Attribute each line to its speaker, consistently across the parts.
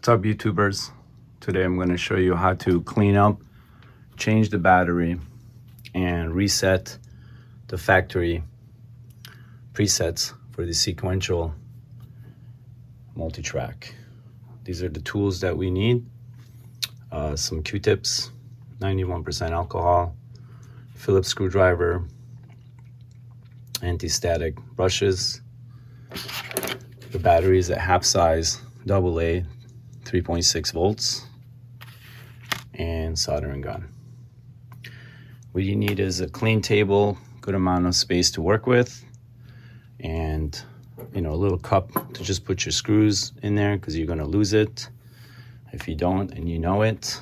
Speaker 1: What's up, YouTubers? Today I'm going to show you how to clean up, change the battery, and reset the factory presets for the Sequential Multi-Trak. These are the tools that we need. Some Q-tips, 91% alcohol, Phillips screwdriver, anti-static brushes. The battery is at half size, AA, 3.6 volts, and soldering gun. What you need is a clean table, good amount of space to work with, and a little cup to just put your screws in there because you're going to lose it if you don't and you know it.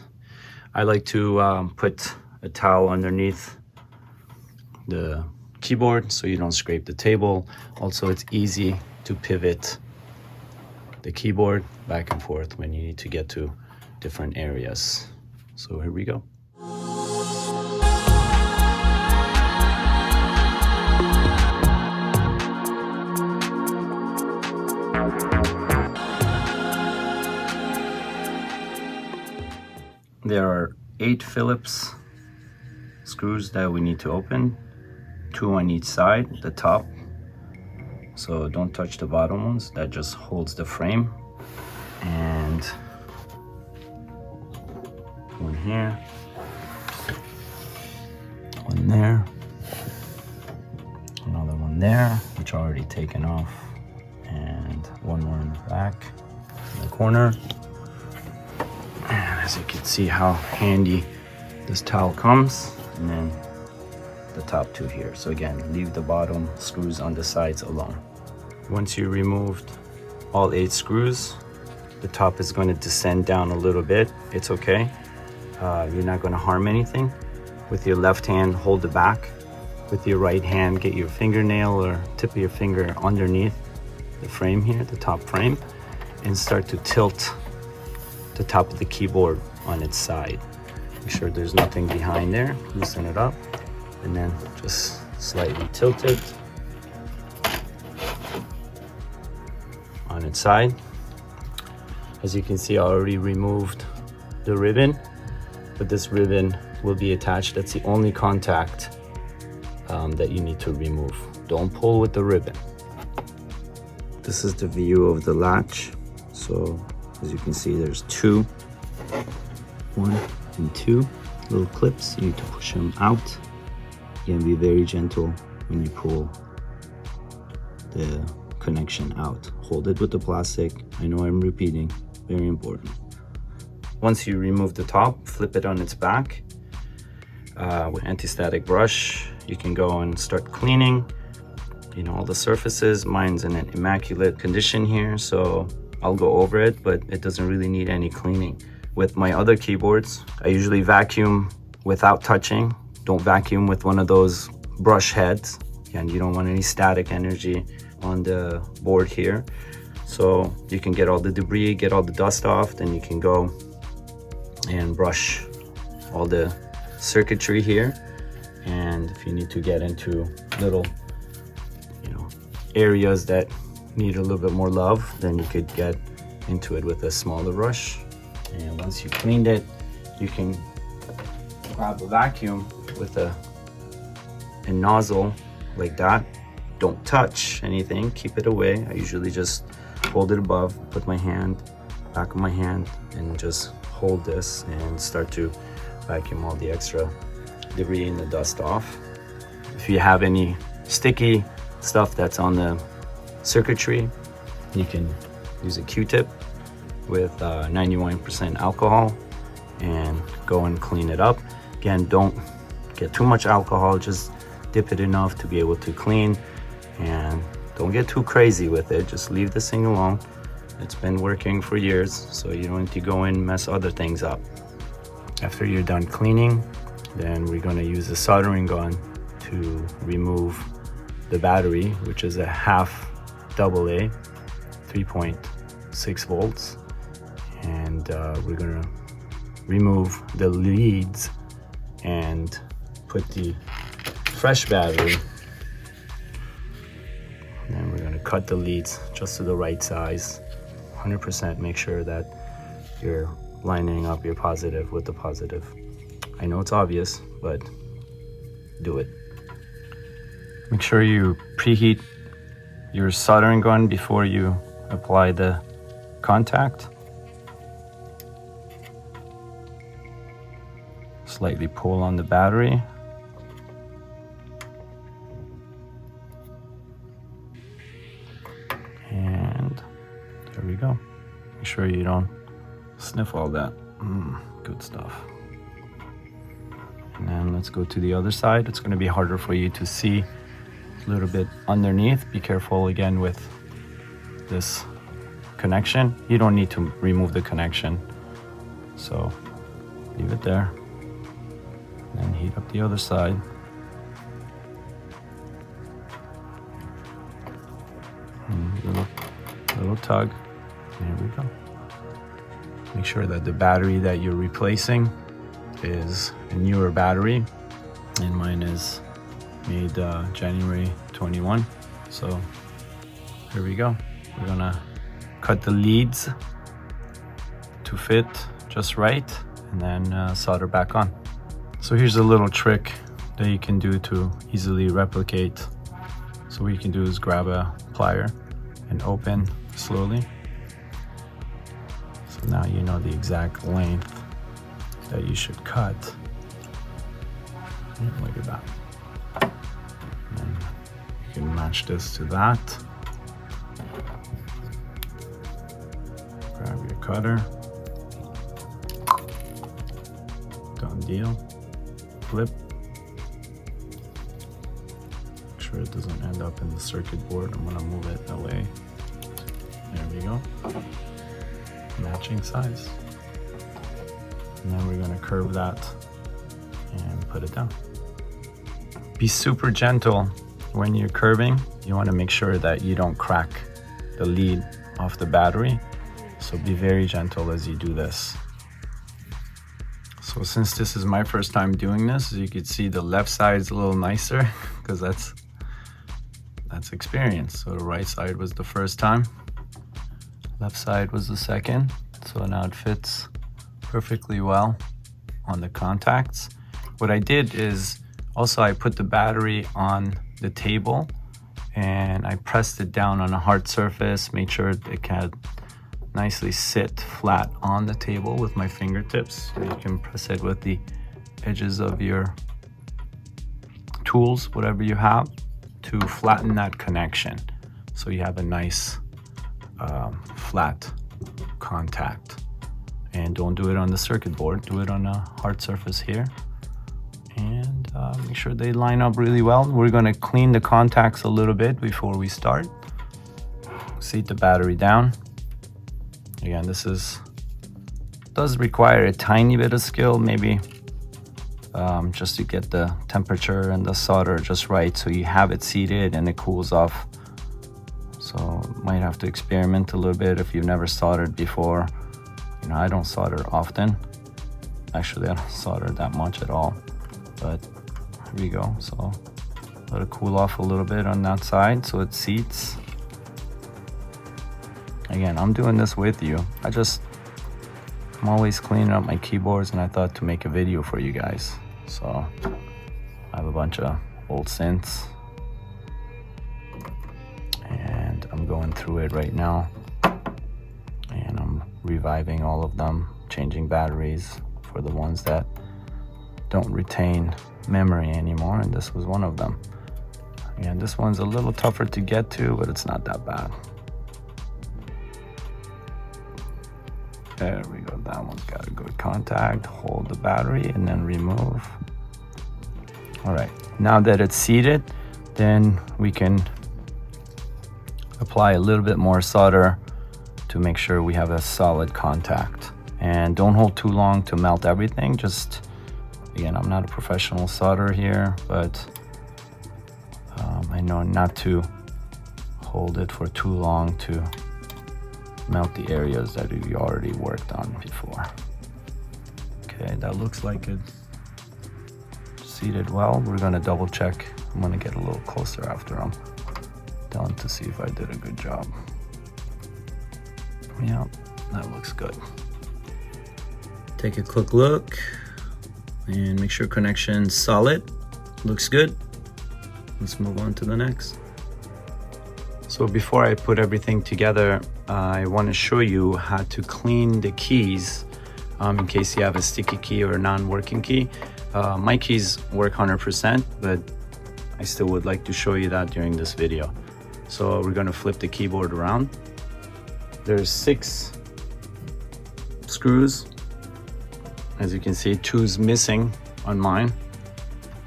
Speaker 1: I like to put a towel underneath the keyboard so you don't scrape the table. Also, it's easy to pivot the keyboard back and forth when you need to get to different areas. So here we go. There are 8 Phillips screws that we need to open, 2 on each side, the top. So don't touch the bottom ones, that just holds the frame. And one here, one there, another one there, which are already taken off, and one more in the back, in the corner. And as you can see how handy this towel comes, and then the top 2 here. So again, leave the bottom screws on the sides alone. Once you removed all 8 screws, the top is going to descend down a little bit. It's okay. You're not going to harm anything. With your left hand, hold the back. With your right hand, get your fingernail or tip of your finger underneath the frame here, the top frame, and start to tilt the top of the keyboard on its side. Make sure there's nothing behind there. Loosen it up, and then just slightly tilt it on its side. As you can see, I already removed the ribbon, but this ribbon will be attached. That's the only contact that you need to remove. Don't pull with the ribbon. This is the view of the latch. So as you can see, there's 2, 1 and 2 little clips. You need to push them out. Again, be very gentle when you pull the connection out. Hold it with the plastic. I know I'm repeating, very important. Once you remove the top, flip it on its back. With anti-static brush, you can go and start cleaning all the surfaces. Mine's in an immaculate condition here, so I'll go over it, but it doesn't really need any cleaning. With my other keyboards, I usually vacuum without touching. Don't vacuum with one of those brush heads, and you don't want any static energy on the board here. So you can get all the debris, get all the dust off, then you can go and brush all the circuitry here. And if you need to get into little areas that need a little bit more love, then you could get into it with a smaller brush. And once you cleaned it, you can grab a vacuum with a nozzle like that. Don't touch anything, keep it away. I usually just hold it above, put my hand, back of my hand, and just hold this and start to vacuum all the extra debris and the dust off. If you have any sticky stuff that's on the circuitry, you can use a Q-tip with 91% alcohol and go and clean it up. Again, don't get too much alcohol, just dip it enough to be able to clean, and don't get too crazy with it. Just leave this thing alone. It's been working for years, so you don't need to go and mess other things up. After you're done cleaning, then we're going to use a soldering gun to remove the battery, which is a half AA, 3.6 volts. And we're going to remove the leads and put the fresh battery. And then we're going to cut the leads just to the right size. 100% make sure that you're lining up your positive with the positive. I know it's obvious, but do it. Make sure you preheat your soldering gun before you apply the contact. Slightly pull on the battery. And there we go. Make sure you don't sniff all that. Good stuff. And then let's go to the other side. It's going to be harder for you to see a little bit underneath. Be careful again with this connection. You don't need to remove the connection, so leave it there. And then heat up the other side. Little tug. There we go. Make sure that the battery that you're replacing is a newer battery, and mine is made January 21. So here we go. We're gonna cut the leads to fit just right, and then solder back on. So here's a little trick that you can do to easily replicate. So what you can do is grab a plier and open slowly. So now you know the exact length that you should cut. Look at that. And you can match this to that. Grab your cutter. Done deal. Flip. Make sure it doesn't end up in the circuit board. I'm gonna move it away. There we go. Matching size. And then we're gonna curve that and put it down. Be super gentle when you're curving. You wanna make sure that you don't crack the lead off the battery. So be very gentle as you do this. So since this is my first time doing this, as you can see, the left side is a little nicer because that's experience. So the right side was the first time. Left side was the second. So now it fits perfectly well on the contacts. What I did is also I put the battery on the table and I pressed it down on a hard surface, made sure it can nicely sit flat on the table with my fingertips. So you can press it with the edges of your tools, whatever you have, to flatten that connection. So you have a nice flat contact. And don't do it on the circuit board, do it on a hard surface here. And make sure they line up really well. We're gonna clean the contacts a little bit before we start. Seat the battery down. Again, this does require a tiny bit of skill, maybe just to get the temperature and the solder just right so you have it seated and it cools off. So might have to experiment a little bit if you've never soldered before. You know, I don't solder often. Actually, I don't solder that much at all, but here we go. So let it cool off a little bit on that side so it seats. Again, I'm doing this with you. I'm always cleaning up my keyboards, and I thought to make a video for you guys. So I have a bunch of old synths and I'm going through it right now, and I'm reviving all of them, changing batteries for the ones that don't retain memory anymore, and this was one of them. And this one's a little tougher to get to, but it's not that bad. There we go, that one's got a good contact. Hold the battery and then remove. All right, now that it's seated, then we can apply a little bit more solder to make sure we have a solid contact. And don't hold too long to melt everything. Just, again, I'm not a professional solderer here, but I know not to hold it for too long to melt the areas that we already worked on before. Okay, that looks like it's seated well. We're gonna double check. I'm gonna get a little closer after I'm done to see if I did a good job. Yeah, that looks good. Take a quick look and make sure connection's solid. Looks good. Let's move on to the next. So before I put everything together, I want to show you how to clean the keys in case you have a sticky key or a non-working key. My keys work 100%, but I still would like to show you that during this video. So we're going to flip the keyboard around. There's 6 screws. As you can see, 2's missing on mine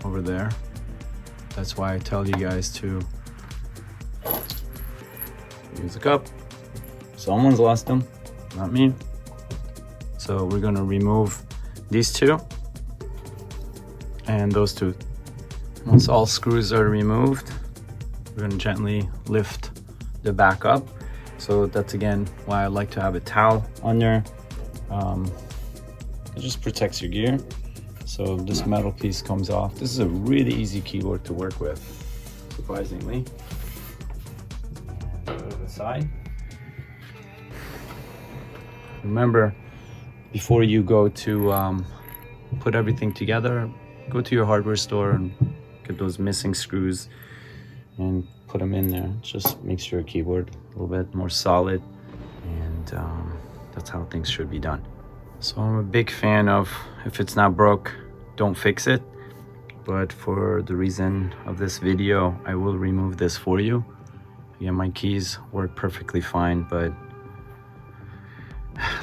Speaker 1: over there. That's why I tell you guys to use a cup. Someone's lost them, not me. So we're gonna remove these 2 and those 2. Once all screws are removed, we're gonna gently lift the back up. So that's again why I like to have a towel on there. It just protects your gear. So this metal piece comes off. This is a really easy keyboard to work with, surprisingly. Go to the side. Remember, before you go to put everything together, go to your hardware store and get those missing screws and put them in there. It just makes your keyboard a little bit more solid, and that's how things should be done. So I'm a big fan of, if it's not broke, don't fix it. But for the reason of this video, I will remove this for you. Again, my keys work perfectly fine, but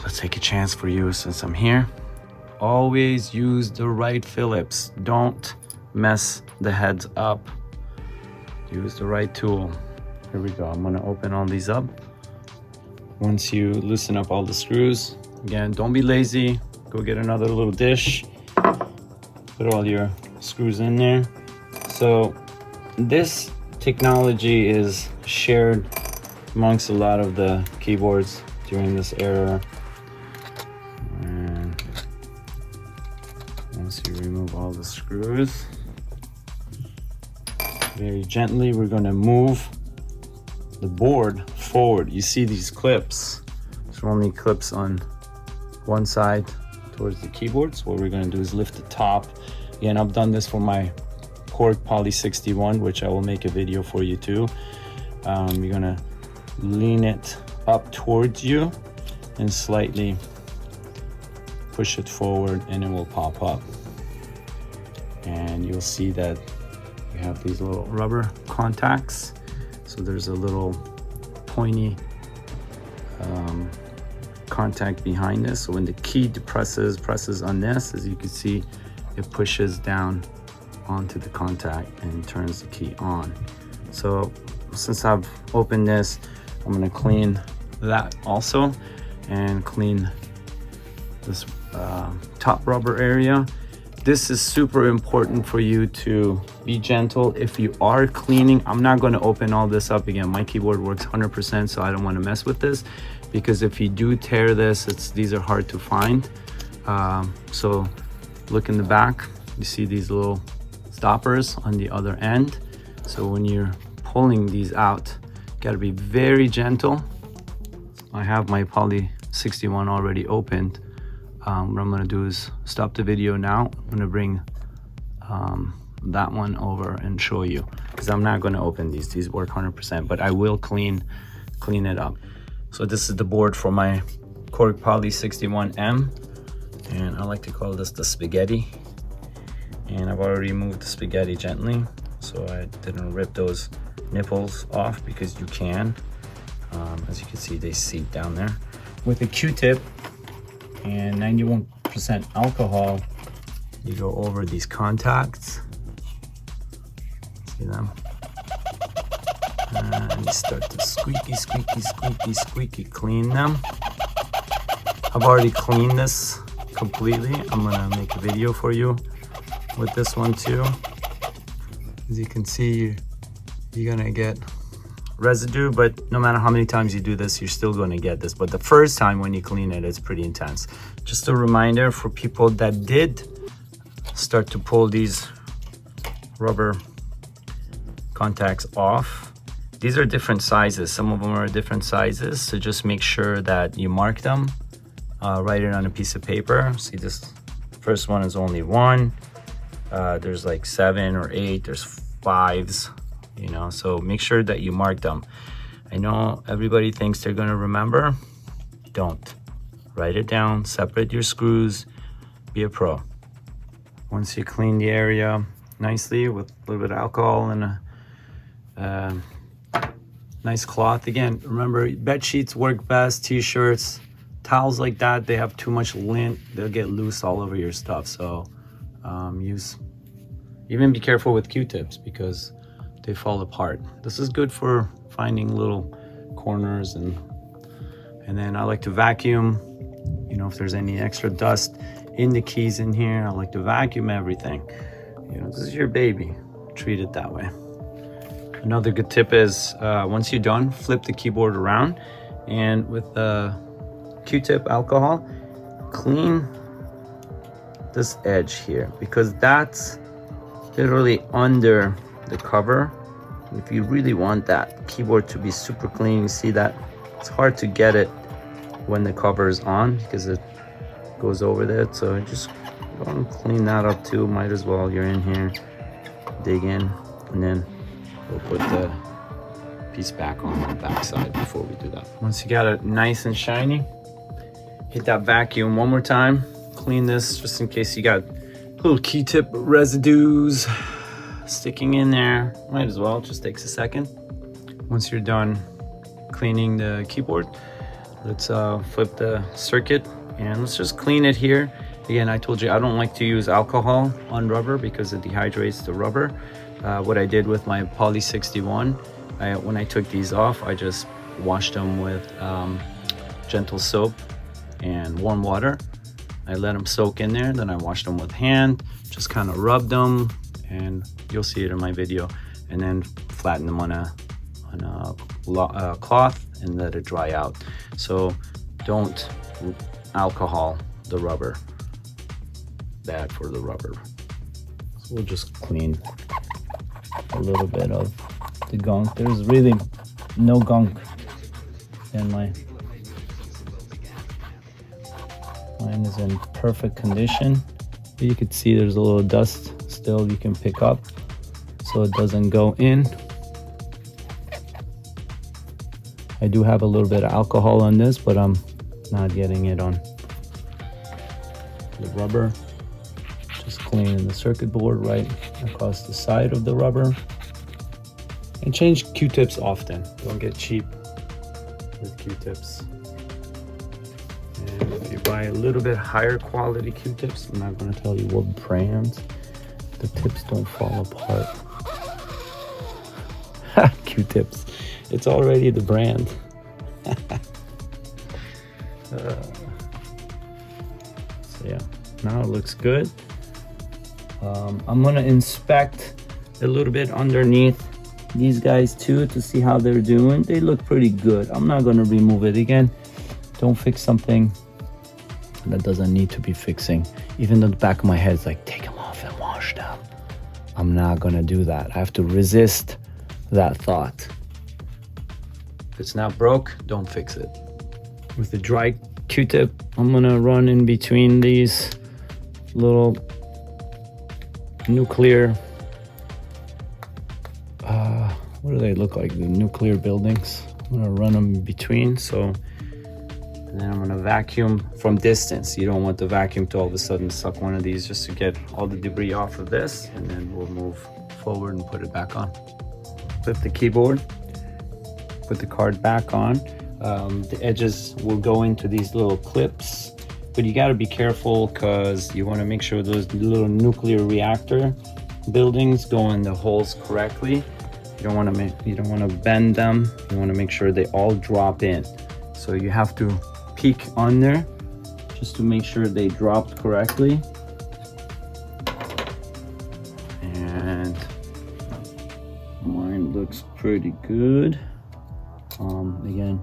Speaker 1: let's take a chance for you since I'm here. Always use the right Phillips. Don't mess the heads up. Use the right tool. Here we go. I'm gonna open all these up. Once you loosen up all the screws, again, don't be lazy. Go get another little dish. Put all your screws in there. So this technology is shared amongst a lot of the keyboards during this era. And once you remove all the screws, very gently, we're going to move the board forward. You see these clips. There's only clips on one side towards the keyboard. So what we're going to do is lift the top. Again, I've done this for my Korg Poly 61, which I will make a video for you too. You're going to lean it up towards you and slightly push it forward, and it will pop up. And you'll see that we have these little rubber contacts. So there's a little pointy contact behind this. So when the key presses on this, as you can see, it pushes down onto the contact and turns the key on. So since I've opened this, I'm going to clean that also and clean this top rubber area. This is super important for you to be gentle. If you are cleaning, I'm not going to open all this up again. My keyboard works 100%, so I don't want to mess with this, because if you do tear this, these are hard to find. So look in the back, you see these little stoppers on the other end. So when you're pulling these out, you got to be very gentle. I have my Poly 61 already opened. What I'm going to do is stop the video now. I'm going to bring that one over and show you, because I'm not going to open these work 100%, but I will clean it up. So this is the board for my Korg Poly 61M, and I like to call this the spaghetti. And I've already moved the spaghetti gently, so I didn't rip those nipples off, because you can. As you can see, they seep down there. With a Q-tip and 91% alcohol, you go over these contacts. See them? And you start to squeaky clean them. I've already cleaned this completely. I'm gonna make a video for you with this one too. As you can see, you're gonna get residue, but no matter how many times you do this, you're still going to get this. But the first time when you clean it, it's pretty intense. Just a reminder for people that did start to pull these rubber contacts off. These are different sizes. Some of them are different sizes, so just make sure that you mark them write it on a piece of paper. See, this first one is only 1. There's like 7 or 8, there's 5s, you know, so make sure that you mark them. I know everybody thinks they're gonna remember. Don't. Write it down, separate your screws, be a pro. Once you clean the area nicely with a little bit of alcohol and a nice cloth. Again, remember, bed sheets work best, t-shirts, towels like that, they have too much lint, they'll get loose all over your stuff. So even be careful with Q-tips because they fall apart. This is good for finding little corners, and then I like to vacuum. You know, if there's any extra dust in the keys in here, I like to vacuum everything. You know, this is your baby, treat it that way. Another good tip is once you're done, flip the keyboard around, and with Q-tip alcohol, clean this edge here, because that's literally under the cover. If you really want that keyboard to be super clean, you see that it's hard to get it when the cover is on because it goes over there. So just go and clean that up too. Might as well, you're in here, dig in, and then we'll put the piece back on the back side before we do that. Once you got it nice and shiny, hit that vacuum one more time. Clean this just in case you got little Q-tip residues sticking in there. Might as well, just takes a second. Once you're done cleaning the keyboard, let's flip the circuit and let's just clean it here. Again, I told you I don't like to use alcohol on rubber because it dehydrates the rubber. What I did with my Poly 61, when I took these off, I just washed them with gentle soap and warm water. I let them soak in there, then I washed them with hand, just kind of rubbed them, and you'll see it in my video, and then flatten them on a cloth and let it dry out. So don't alcohol the rubber, bad for the rubber. So we'll just clean a little bit of the gunk. There's really no gunk in mine is in perfect condition. You can see there's a little dust still you can pick up so it doesn't go in. I do have a little bit of alcohol on this, but I'm not getting it on the rubber. Just cleaning the circuit board right across the side of the rubber. And change Q-tips often. Don't get cheap with Q-tips. And if you buy a little bit higher quality Q-tips, I'm not going to tell you what brands, the tips don't fall apart. Q-tips, it's already the brand. So yeah, now it looks good. I'm going to inspect a little bit underneath these guys too to see how they're doing. They look pretty good. I'm not going to remove it again. Don't fix something that doesn't need to be fixing. Even in the back of my head, it's like, take them off and wash them. I'm not gonna do that. I have to resist that thought. If it's not broke, don't fix it. With the dry Q-tip, I'm gonna run in between these little nuclear, what do they look like? The nuclear buildings. I'm gonna run them in between. And then I'm gonna vacuum from distance. You don't want the vacuum to all of a sudden suck one of these, just to get all the debris off of this, and then we'll move forward and put it back on. Flip the keyboard, put the card back on. The edges will go into these little clips, but you gotta be careful because you wanna make sure those little nuclear reactor buildings go in the holes correctly. You don't wanna bend them. You wanna make sure they all drop in. So you have to peek on there just to make sure they dropped correctly. And mine looks pretty good. Again,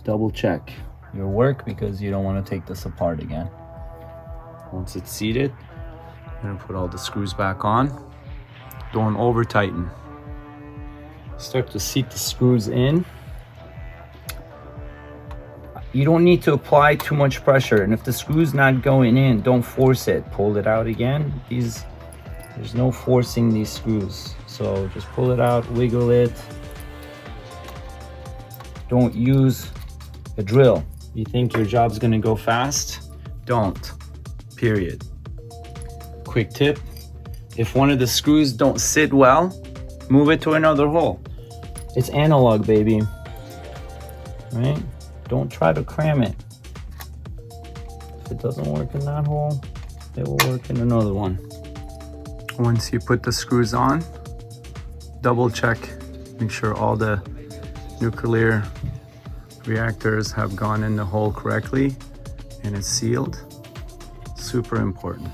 Speaker 1: double check your work because you don't want to take this apart again. Once it's seated, I'm gonna put all the screws back on. Don't over tighten. Start to seat the screws in. you don't need to apply too much pressure. And if the screw's not going in, don't force it. Pull it out again. There's no forcing these screws. So just pull it out, wiggle it. Don't use a drill. You think your job's gonna go fast? Don't, period. Quick tip, if one of the screws don't sit well, move it to another hole. It's analog, baby, right? Don't try to cram it. If it doesn't work in that hole, it will work in another one. Once you put the screws on, double check, make sure all the nuclear reactors have gone in the hole correctly and it's sealed. Super important,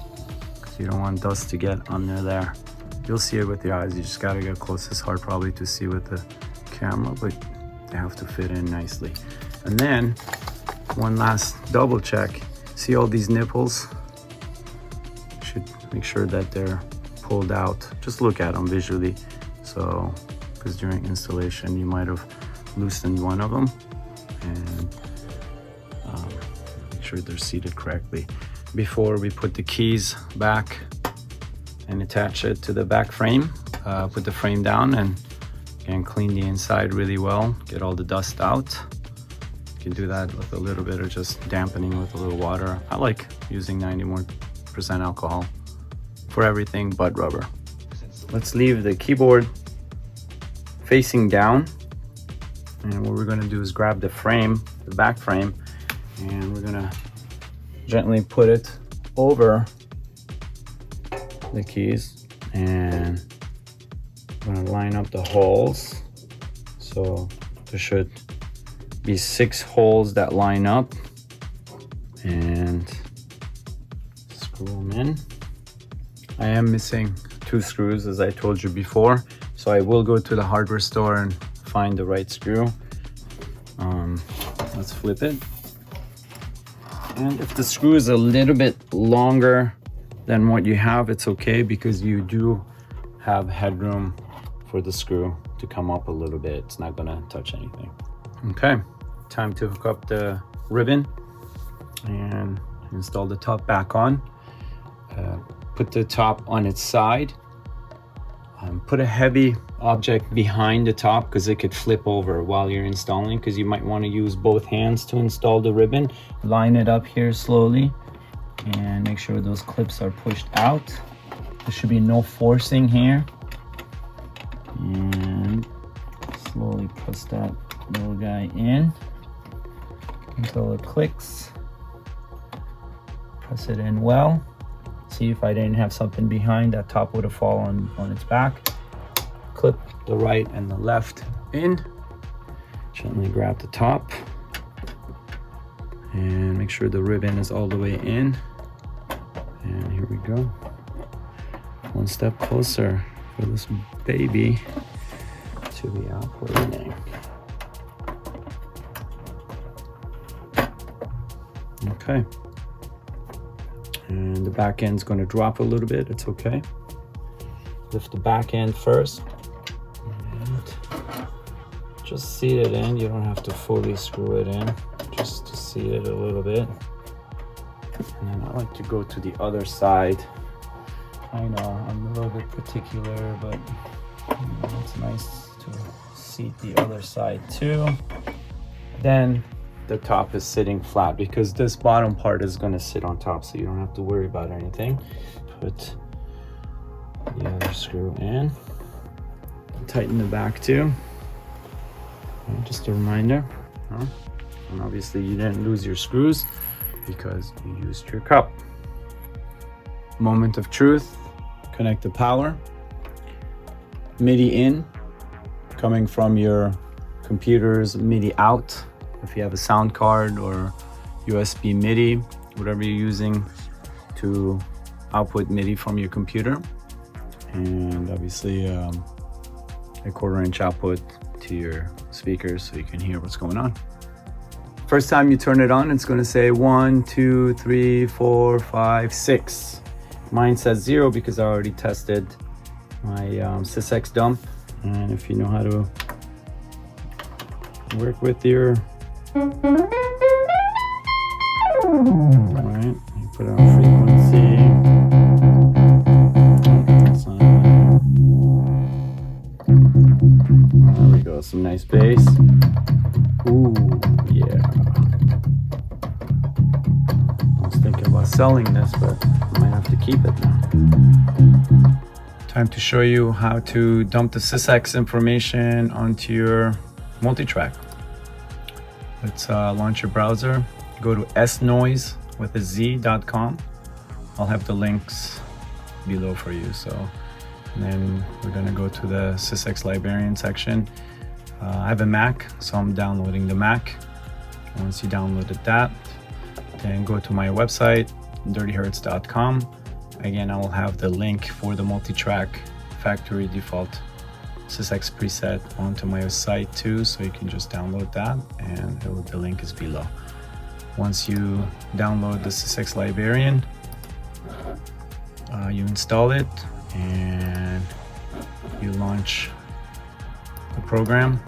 Speaker 1: because you don't want dust to get under there. You'll see it with your eyes. You just gotta get close. It's hard probably to see with the camera, but they have to fit in nicely. And then one last double check. See all these nipples? You should make sure that they're pulled out. Just look at them visually. So, because during installation you might have loosened one of them, and make sure they're seated correctly. Before we put the keys back and attach it to the back frame, put the frame down and again clean the inside really well, get all the dust out. You can do that with a little bit of just dampening with a little water. I like using 91% alcohol for everything but rubber. Let's leave the keyboard facing down, and what we're going to do is grab the frame, the back frame, and we're going to gently put it over the keys, and I'm going to line up the holes. So there should be 6 holes that line up, and screw them in. I am missing 2 screws, as I told you before, so I will go to the hardware store and find the right screw. Let's flip it. And if the screw is a little bit longer than what you have, it's okay, because you do have headroom for the screw to come up a little bit. It's not gonna touch anything. Okay, time to hook up the ribbon and install the top back on. Put the top on its side. Put a heavy object behind the top, because it could flip over while you're installing, because you might want to use both hands to install the ribbon. Line it up here slowly and make sure those clips are pushed out. There should be no forcing here. And slowly press that little guy in until it clicks. Press it in well. See, if I didn't have something behind, that top would have fallen on its back. Clip the right and the left in. Gently grab the top and make sure the ribbon is all the way in. And here we go. One step closer for this baby to be operating. Okay. And the back end's going to drop a little bit. It's okay. Lift the back end first. And just seat it in. You don't have to fully screw it in. Just to seat it a little bit. And then I like to go to the other side. I know I'm a little bit particular, but it's nice to seat the other side too. Then the top is sitting flat, because this bottom part is going to sit on top, so you don't have to worry about anything. Put the other screw in. Tighten the back too. And just a reminder, and obviously you didn't lose your screws because you used your cup. Moment of truth. Connect the power. MIDI in, coming from your computer's MIDI out. If you have a sound card or USB MIDI, whatever you're using to output MIDI from your computer. And obviously a 1/4 inch output to your speakers so you can hear what's going on. First time you turn it on, it's going to say 1, 2, 3, 4, 5, 6. Mine says 0 because I already tested my SysEx dump. And if you know how to work with your Right, you put it on frequency. There we go, some nice bass. Ooh, yeah. I was thinking about selling this, but I might have to keep it now. Time to show you how to dump the SysEx information onto your multi-track. Let's launch your browser. Go to snoise with a z.com. I'll have the links below for you. And then we're gonna go to the SysEx librarian section. I have a Mac, so I'm downloading the Mac. Once you downloaded that, then go to my website, dirtyhertz.com. Again, I will have the link for the multi-track factory default SysEx preset onto my site too, so you can just download that, and the link is below. Once you download the SysEx librarian, you install it and you launch the program,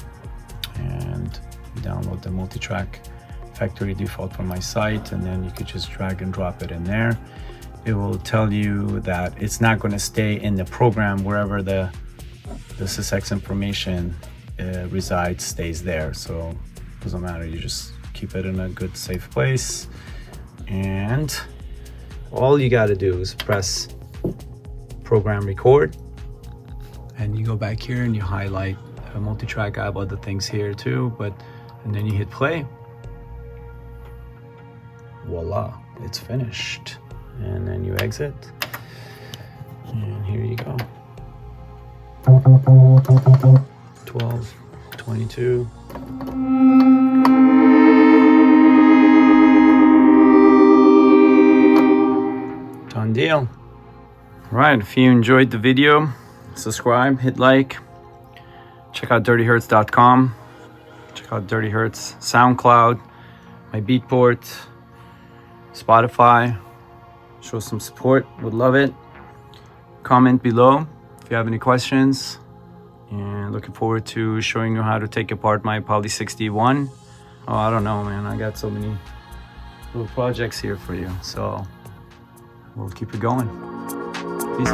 Speaker 1: and you download the multi-track factory default from my site, and then you could just drag and drop it in there. It will tell you that it's not going to stay in the program. Wherever the SysEx information resides stays there, so it doesn't matter. You just keep it in a good safe place, and all you got to do is press program record, and you go back here and you highlight a multi-track. I have other things here too, and then you hit play. Voila, it's finished. And then you exit, and here you go. 12, 22. Done deal. All right, if you enjoyed the video, subscribe, hit like, check out dirtyhertz.com, check out Dirty Hertz, SoundCloud, my Beatport, Spotify. Show some support, would love it. Comment below if you have any questions, and looking forward to showing you how to take apart my Poly 61. Oh, I don't know, man, I got so many little projects here for you, so we'll keep it going. Peace.